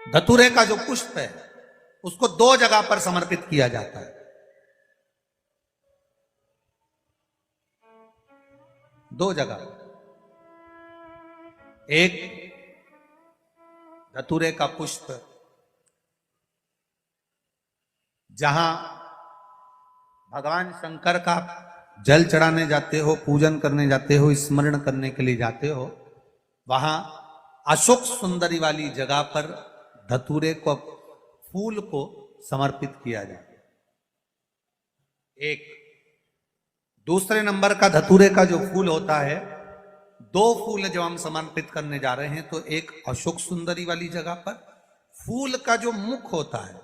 धतूरे का जो पुष्प है उसको दो जगह पर समर्पित किया जाता है। दो जगह, एक धतूरे का पुष्प जहां भगवान शंकर का जल चढ़ाने जाते हो, पूजन करने जाते हो, स्मरण करने के लिए जाते हो, वहां अशोक सुंदरी वाली जगह पर धतूरे को, फूल को समर्पित किया जाता है। एक दूसरे नंबर का धतूरे का जो फूल होता है, दो फूल जब हम समर्पित करने जा रहे हैं तो एक अशोक सुंदरी वाली जगह पर, फूल का जो मुख होता है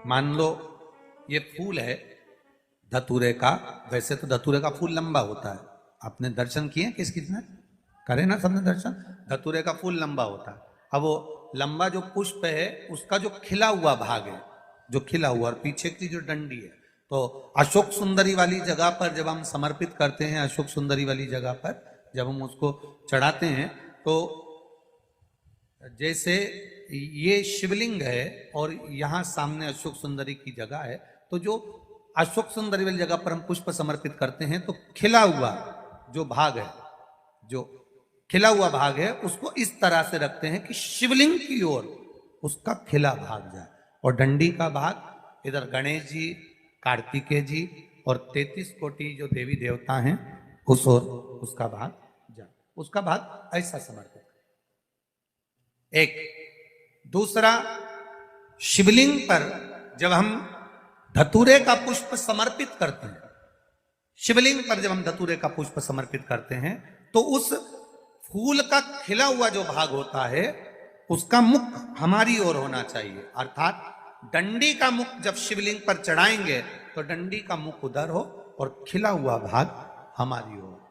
मान लो ये फूल है धतूरे का। वैसे तो धतूरे का फूल लंबा होता है, आपने दर्शन किए किस किसने करे ना सबने दर्शन। धतूरे का फूल लंबा होता है। अब वो लंबा जो पुष्प है उसका जो खिला हुआ भाग है, जो खिला हुआ, और पीछे की जो डंडी है, तो अशोक सुंदरी वाली जगह पर जब हम समर्पित करते हैं, अशोक सुंदरी वाली जगह पर जब हम उसको चढ़ाते हैं, तो जैसे ये शिवलिंग है और यहां सामने अशोक सुंदरी की जगह है, तो जो अशोक सुंदरी वाली जगह पर हम पुष्प समर्पित करते हैं तो खिला हुआ जो भाग है, जो खिला हुआ भाग है, उसको इस तरह से रखते हैं कि शिवलिंग की ओर उसका खिला भाग जाए, और डंडी का भाग इधर गणेश जी, कार्तिकेय जी और 33 कोटि जो देवी देवता हैं उस ओर उसका भाग जाए, उसका भाग ऐसा समर्पित। एक दूसरा, शिवलिंग पर जब हम धतूरे का पुष्प समर्पित करते हैं, शिवलिंग पर जब हम धतूरे का पुष्प समर्पित करते हैं तो उस फूल का खिला हुआ जो भाग होता है उसका मुख हमारी ओर होना चाहिए। अर्थात डंडी का मुख जब शिवलिंग पर चढ़ाएंगे तो डंडी का मुख उधर हो और खिला हुआ भाग हमारी ओर।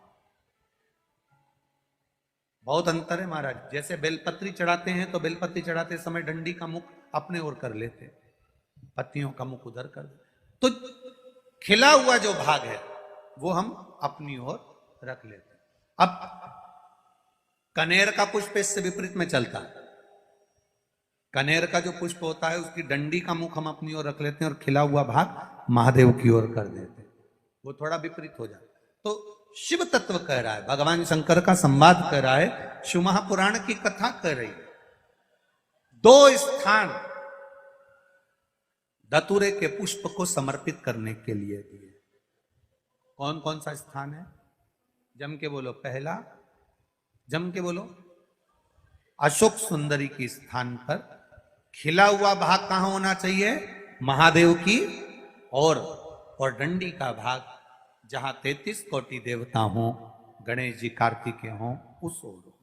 बहुत अंतर है महाराज। जैसे बेलपत्री चढ़ाते हैं तो बेलपत्री चढ़ाते समय डंडी का मुख अपने ओर कर लेते, पत्तियों का मुख उधर कर देते, तो खिला हुआ जो भाग है वो हम अपनी ओर रख लेते हैं। अब कनेर का पुष्प इससे विपरीत में चलता है। कनेर का जो पुष्प होता है उसकी डंडी का मुख हम अपनी ओर रख लेते हैं और खिला हुआ भाग महादेव की ओर कर देते हैं, वो थोड़ा विपरीत हो जाता है। तो शिव तत्व कह रहा है, भगवान शंकर का संवाद कह रहा है, शिव महापुराण की कथा कह रही है। दो स्थान धतूरे के पुष्प को समर्पित करने के लिए दिए। कौन कौन सा स्थान है? जम के बोलो। पहला, जम के बोलो। अशोक सुंदरी के स्थान पर खिला हुआ भाग कहां होना चाहिए? महादेव की और डंडी का भाग जहां 33 कोटि देवता हों, गणेश जी, कार्तिकेय हों, उस ओर।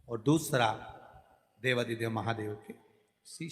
और दूसरा देवाधिदेव महादेव के